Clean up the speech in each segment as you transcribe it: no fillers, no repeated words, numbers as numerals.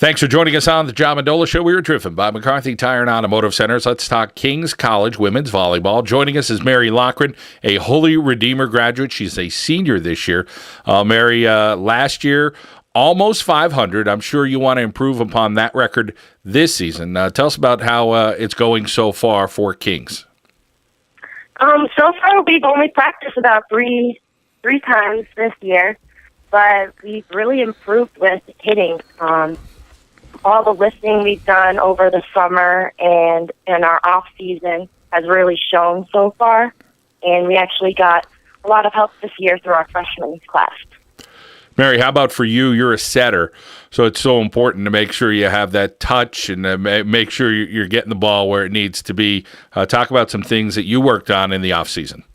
Thanks for joining us on the Mendola Show. We were driven by McCarthy Tire and Automotive Centers. Let's talk Kings College women's volleyball. Joining us is Mary Loughran, a Holy Redeemer graduate. She's a senior this year. Mary, last year, almost 500. I'm sure you want to improve upon that record this season. Tell us about how it's going so far for Kings. So far, we've only practiced about three times this year, but we've really improved with hitting. All the lifting we've done over the summer and in our off season has really shown so far, and we actually got a lot of help this year through our freshman class. Mary, how about for you? You're a setter, so it's so important to make sure you have that touch and make sure you're getting the ball where it needs to be. Talk about some things that you worked on in the off season.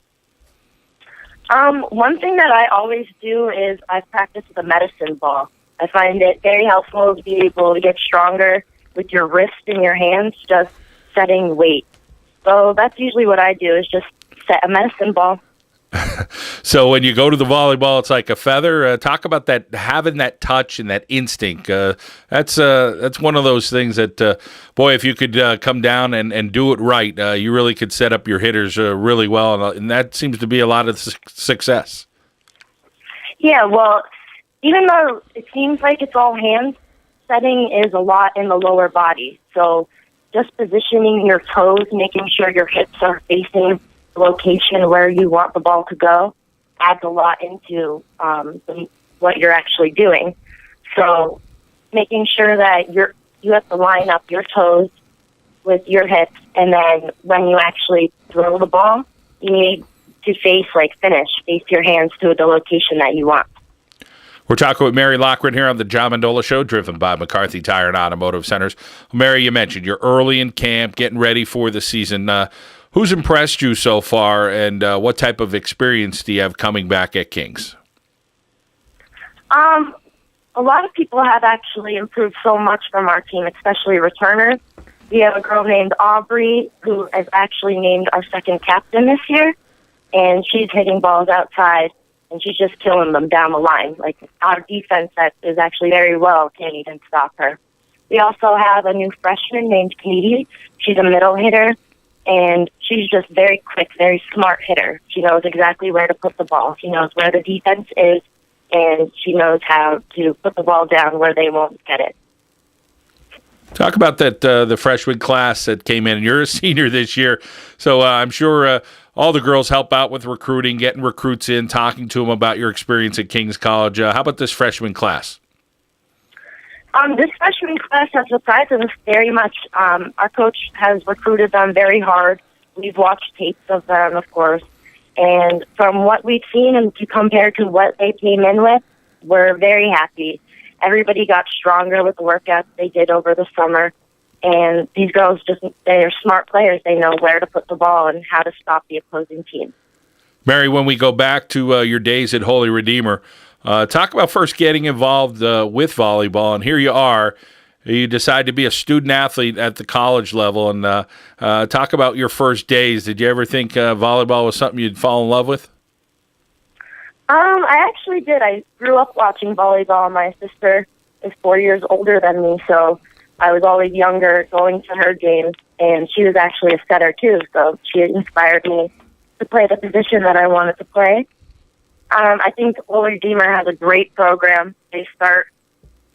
One thing that I always do is I practice with a medicine ball. I find it very helpful to be able to get stronger with your wrist and your hands, just setting weight. So that's usually what I do, is just set a medicine ball. So when you go to the volleyball, it's like a feather. Talk about that, having that touch and that instinct. That's one of those things that, boy, if you could come down and do it right, you really could set up your hitters really well, and that seems to be a lot of success. Yeah, well, even though it seems like it's all hands, setting is a lot in the lower body. So just positioning your toes, making sure your hips are facing the location where you want the ball to go, adds a lot into what you're actually doing. So making sure that you have to line up your toes with your hips, and then when you actually throw the ball, you need to face your hands to the location that you want. We're talking with Mary Loughran here on the Mendola Show, driven by McCarthy Tire and Automotive Centers. Mary, you mentioned you're early in camp, getting ready for the season. Who's impressed you so far, and what type of experience do you have coming back at Kings? A lot of people have actually improved so much from our team, especially returners. We have a girl named Aubrey who is actually named our second captain this year, and she's hitting balls outside, and she's just killing them down the line. Like, our defense that is actually very well can't even stop her. We also have a new freshman named Katie. She's a middle hitter, and she's just very quick, very smart hitter. She knows exactly where to put the ball. She knows where the defense is, and she knows how to put the ball down where they won't get it. Talk about that the freshman class that came in. You're a senior this year, so I'm sure all the girls help out with recruiting, getting recruits in, talking to them about your experience at Kings College. How about this freshman class? This freshman class has surprised us very much. Our coach has recruited them very hard. We've watched tapes of them, of course, and from what we've seen and compared to what they came in with, we're very happy. Everybody got stronger with the workouts they did over the summer. And these girls, they're smart players. They know where to put the ball and how to stop the opposing team. Mary, when we go back to your days at Holy Redeemer, talk about first getting involved with volleyball. And here you are. You decide to be a student athlete at the college level. And talk about your first days. Did you ever think volleyball was something you'd fall in love with? I actually did. I grew up watching volleyball. My sister is 4 years older than me, so I was always younger going to her games, and she was actually a setter too, so she inspired me to play the position that I wanted to play. I think Holy Redeemer has a great program. They start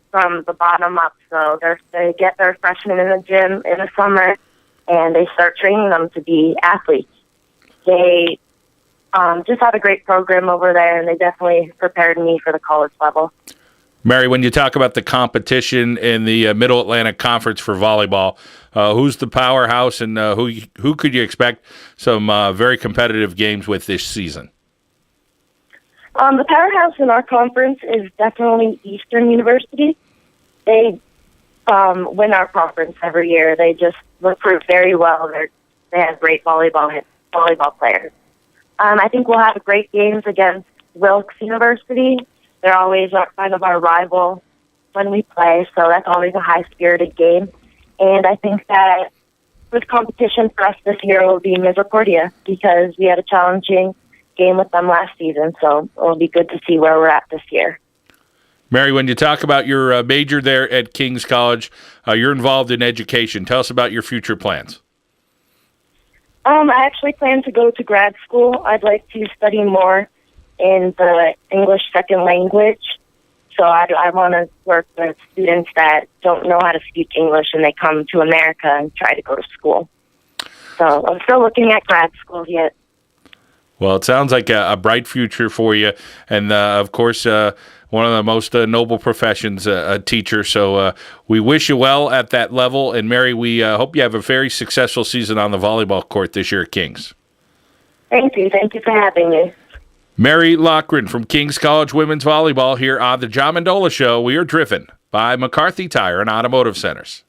from the bottom up, so they get their freshmen in the gym in the summer, and they start training them to be athletes. They just have a great program over there, and they definitely prepared me for the college level. Mary, when you talk about the competition in the Middle Atlantic Conference for volleyball, who's the powerhouse, and who could you expect some very competitive games with this season? The powerhouse in our conference is definitely Eastern University. They win our conference every year. They just recruit very well. They have great volleyball players. I think we'll have great games against Wilkes University. They're always kind of our rival when we play, so that's always a high-spirited game. And I think that with competition for us this year will be Misericordia, because we had a challenging game with them last season, so it'll be good to see where we're at this year. Mary, when you talk about your major there at King's College, you're involved in education. Tell us about your future plans. I actually plan to go to grad school. I'd like to study more in the English second language. So I want to work with students that don't know how to speak English and they come to America and try to go to school. So I'm still looking at grad school yet. Well, it sounds like a bright future for you. And, of course, one of the most noble professions, a teacher. So we wish you well at that level. And, Mary, we hope you have a very successful season on the volleyball court this year at King's. Thank you. Thank you for having me. Mary Loughran from King's College Women's Volleyball here on the John Mendola Show. We are driven by McCarthy Tire and Automotive Centers.